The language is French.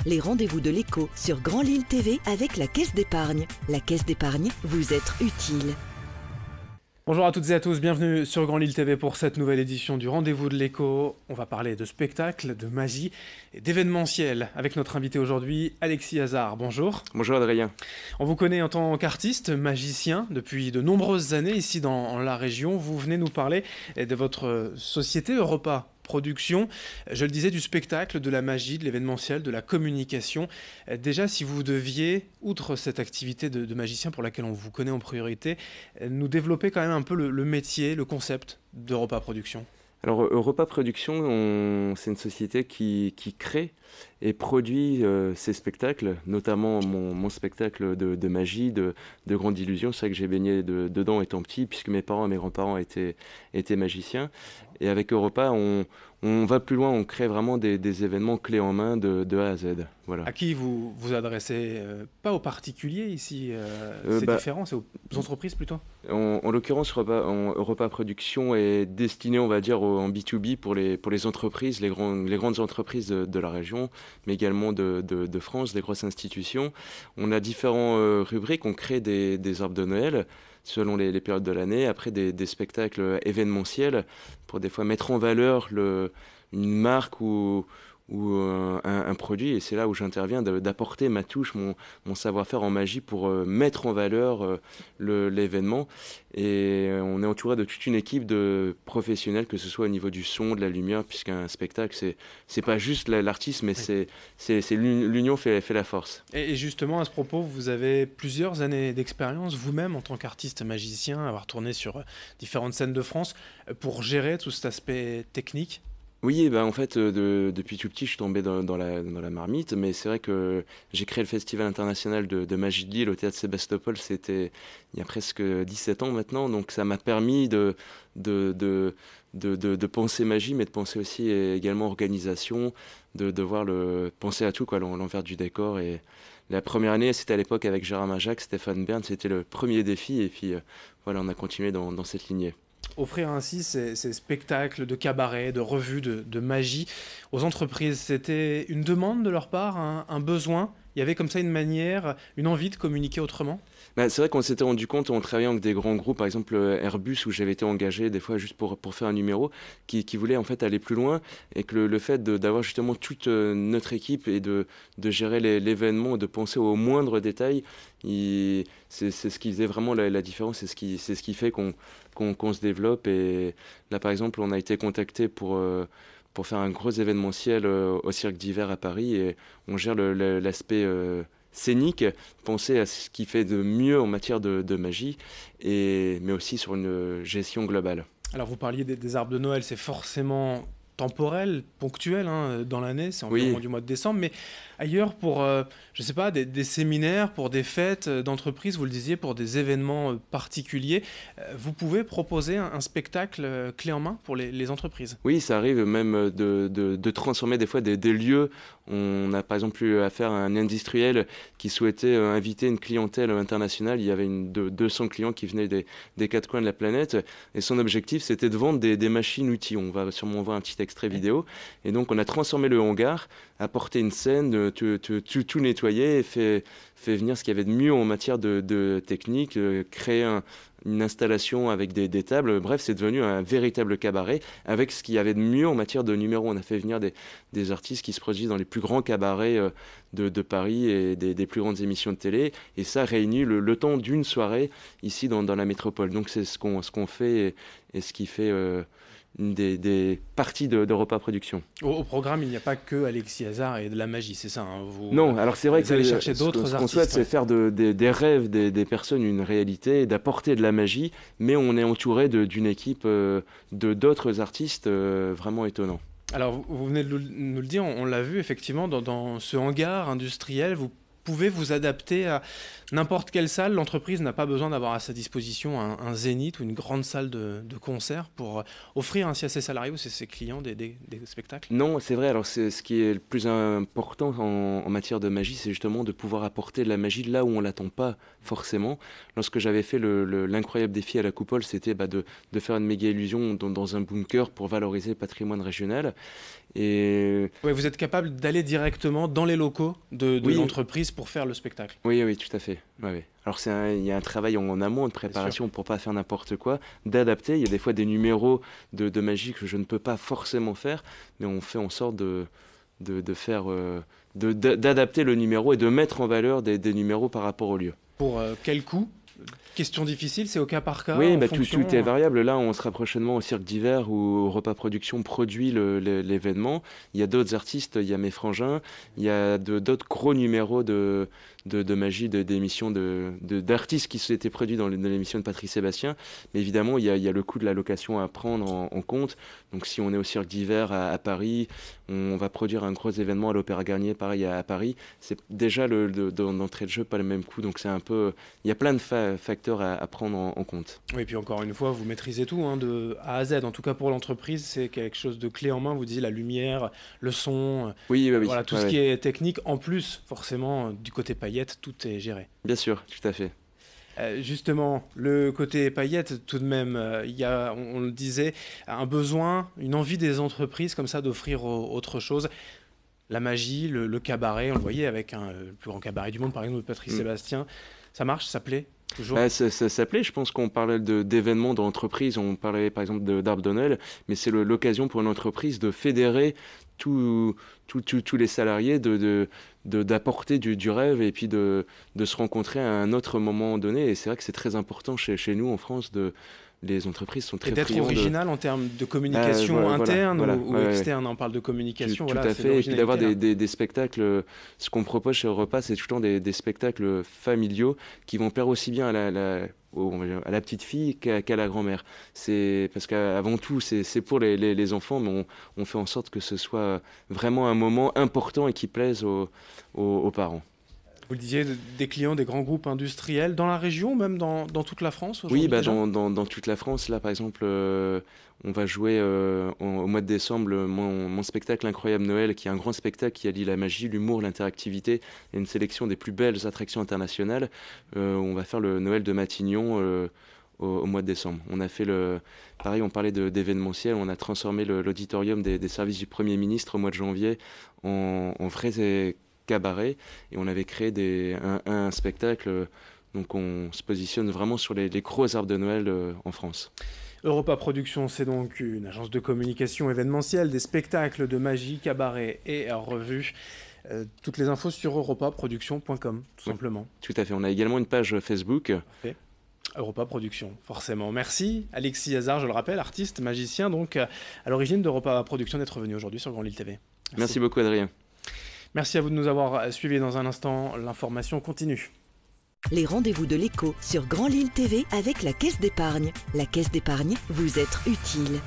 les rendez-vous de l'écho sur Grand Lille TV avec la Caisse d'épargne. La Caisse d'épargne, vous être utile. Bonjour à toutes et à tous, bienvenue sur Grand Lille TV pour cette nouvelle édition du Rendez-vous de l'écho. On va parler de spectacle, de magie et d'événementiel avec notre invité aujourd'hui, Alexis Hazard. Bonjour. Bonjour Adrien. On vous connaît en tant qu'artiste, magicien depuis de nombreuses années ici dans la région. Vous venez nous parler de votre société Europa Production, je le disais, du spectacle, de la magie, de l'événementiel, de la communication. Déjà, si vous deviez, outre cette activité de magicien pour laquelle on vous connaît en priorité, nous développer quand même un peu le métier, le concept d'Europa Production. Alors Europa Production, c'est une société qui crée et produit ces spectacles, notamment mon spectacle de magie, de grande illusion. C'est vrai que j'ai baigné dedans étant petit, puisque mes parents et mes grands-parents étaient magiciens. Et avec Europa, on va plus loin, on crée vraiment des événements clés en main de A à Z. Voilà. À qui vous vous adressez pas aux particuliers ici, c'est différent, c'est aux entreprises plutôt. En l'occurrence, Europa Production est destiné, on va dire, en B2B pour les entreprises, les grandes entreprises de la région, mais également de France, des grosses institutions. On a différentes rubriques, on crée des arbres de Noël selon les périodes de l'année, après des spectacles événementiels pour des fois mettre en valeur une marque ou un produit, et c'est là où j'interviens, d'apporter ma touche, mon savoir-faire en magie pour mettre en valeur l'événement. Et on est entouré de toute une équipe de professionnels, que ce soit au niveau du son, de la lumière, puisqu'un spectacle, c'est pas juste l'artiste, mais oui. c'est l'union fait la force. Et justement, à ce propos, vous avez plusieurs années d'expérience, vous-même, en tant qu'artiste magicien, avoir tourné sur différentes scènes de France, pour gérer tout cet aspect technique. Oui, en fait, depuis tout petit, je suis tombé dans la marmite, mais c'est vrai que j'ai créé le Festival international de magie de Lille au théâtre Sébastopol, c'était il y a presque 17 ans maintenant, donc ça m'a permis de penser magie, mais de penser aussi également organisation, penser à tout, quoi, l'envers du décor. Et la première année, c'était à l'époque avec Gérard Majac, Stéphane Bern, c'était le premier défi, et puis voilà, on a continué dans cette lignée. Offrir ainsi ces spectacles de cabaret, de revues, de magie aux entreprises, c'était une demande de leur part, un besoin? Il y avait comme ça une manière, une envie de communiquer autrement? C'est vrai qu'on s'était rendu compte, on travaillait avec des grands groupes, par exemple Airbus, où j'avais été engagé des fois juste pour faire un numéro, qui voulait en fait aller plus loin, et que le fait d'avoir justement toute notre équipe et de gérer l'événement, de penser aux moindres détails, c'est ce qui faisait vraiment la différence, c'est ce qui fait qu'on se développe. Et là par exemple, on a été contacté pour faire un gros événementiel au Cirque d'Hiver à Paris, et on gère l'aspect scénique, penser à ce qui fait de mieux en matière de magie, mais aussi sur une gestion globale. Alors vous parliez des arbres de Noël, c'est forcément temporel, ponctuel dans l'année, c'est environ du mois de décembre, mais ailleurs pour, je sais pas, des séminaires, pour des fêtes d'entreprise, vous le disiez, pour des événements particuliers, vous pouvez proposer un spectacle clé en main pour les entreprises. Oui, ça arrive même de transformer des fois des lieux. On a par exemple eu affaire à un industriel qui souhaitait inviter une clientèle internationale. Il y avait 200 clients qui venaient des quatre coins de la planète, et son objectif c'était de vendre des machines-outils. On va sûrement voir un petit extrait vidéo. Et donc on a transformé le hangar, apporté une scène, tout nettoyé, et fait venir ce qu'il y avait de mieux en matière de technique, créer une installation avec des tables. Bref, c'est devenu un véritable cabaret avec ce qu'il y avait de mieux en matière de numéros. On a fait venir des artistes qui se produisent dans les plus grands cabarets de Paris et des plus grandes émissions de télé, et ça réunit le temps d'une soirée ici dans la métropole. Donc c'est ce qu'on fait, et ce qui fait une des parties d'Europa Production. Au programme, il n'y a pas que Alexis Hazard et de la magie, c'est ça Non, alors c'est vrai que allez chercher d'autres artistes. Ce qu'on souhaite, c'est faire des rêves des personnes une réalité, d'apporter de la magie, mais on est entouré d'une équipe d'autres artistes vraiment étonnants. Alors, vous venez de nous le dire, on l'a vu effectivement dans ce hangar industriel, vous pouvez vous adapter à n'importe quelle salle. L'entreprise n'a pas besoin d'avoir à sa disposition un zénith ou une grande salle de concert pour offrir ainsi à ses salariés ou à ses clients des spectacles. Non, c'est vrai. Alors, ce qui est le plus important en matière de magie, c'est justement de pouvoir apporter de la magie là où on ne l'attend pas forcément. Lorsque j'avais fait l'incroyable défi à la Coupole, c'était de faire une méga illusion dans un bunker pour valoriser le patrimoine régional. Et Ouais, vous êtes capable d'aller directement dans les locaux de oui, l'entreprise pour faire le spectacle. oui, oui, tout à fait. Ouais, ouais. Alors il y a un travail en amont de Bien sûr. préparation pour pas faire n'importe quoi, d'adapter. Il y a des fois des numéros de magie que je ne peux pas forcément faire, mais on fait en sorte de faire, d'adapter le numéro et de mettre en valeur des numéros par rapport au lieu. Pour quel coût? Question difficile, c'est au cas par cas, Oui, en bah, fonction. tout est variable. Là, on sera prochainement au Cirque d'Hiver où Repas Production produit l'événement. Il y a d'autres artistes, il y a mes frangins, il y a d'autres gros numéros de magie, d'émissions d'artistes qui s'étaient produits dans l'émission de Patrice Sébastien. Mais évidemment, il y a le coût de la location à prendre en compte. Donc si on est au Cirque d'Hiver à Paris, on va produire un gros événement à l'Opéra Garnier, pareil à Paris. C'est déjà d'entrée de jeu, pas le même coût. Donc c'est un peu... Il y a plein de facteurs à prendre en compte. Oui, et puis encore une fois, vous maîtrisez tout, hein, de A à Z. En tout cas pour l'entreprise, c'est quelque chose de clé en main. Vous disiez la lumière, le son, Oui, bah oui. voilà, tout Ouais, ce ouais. qui est technique. En plus, forcément, du côté paillettes, tout est géré. Bien sûr, tout à fait. Justement, le côté paillettes, tout de même, il y a, on le disait, un besoin, une envie des entreprises comme ça d'offrir autre chose. La magie, le cabaret, on le voyait avec le plus grand cabaret du monde, par exemple, de Patrice Sébastien. Ça marche, ça plaît toujours? Bah, ça plaît, je pense qu'on parlait d'événements dans l'entreprise, on parlait par exemple d'Arbre de Noël, mais c'est l'occasion pour une entreprise de fédérer tous les salariés, d'apporter du rêve et puis de se rencontrer à un autre moment donné. Et c'est vrai que c'est très important chez nous en France, les entreprises sont Et très d'être friandes. original en termes de communication Voilà, interne voilà, ou ouais, ouais. externe. On parle de communication, Tout voilà, à c'est fait, et puis d'avoir l'originalité, là. des spectacles, ce qu'on propose chez Repas, c'est tout le temps des spectacles familiaux qui vont plaire aussi bien à la petite fille qu'à la grand-mère. C'est parce qu'avant tout, c'est pour les enfants, mais on fait en sorte que ce soit vraiment un moment important et qui plaise aux parents. Vous le disiez, des clients des grands groupes industriels dans la région, même dans toute la France aujourd'hui Oui, bah, déjà. dans toute la France, là par exemple, on va jouer au mois de décembre mon spectacle Incroyable Noël, qui est un grand spectacle qui allie la magie, l'humour, l'interactivité et une sélection des plus belles attractions internationales. On va faire le Noël de Matignon au mois de décembre. On a fait pareil, on parlait d'événementiel, on a transformé l'auditorium des services du Premier ministre au mois de janvier en vrai cabaret, et on avait créé un spectacle. Donc on se positionne vraiment sur les gros arbres de Noël en France. Europa Productions, c'est donc une agence de communication événementielle, des spectacles de magie, cabaret et revue. Toutes les infos sur europaproduction.com, tout simplement. Tout à fait. On a également une page Facebook. Parfait. Europa Productions, forcément. Merci Alexis Hazard, je le rappelle, artiste, magicien, donc à l'origine d'Europa Productions, d'être venu aujourd'hui sur Grand Lille TV. Merci beaucoup, Adrien. Merci à vous de nous avoir suivis. Dans un instant, l'information continue. Les rendez-vous de l'écho sur Grand Lille TV avec la Caisse d'épargne. La Caisse d'épargne, vous être utile.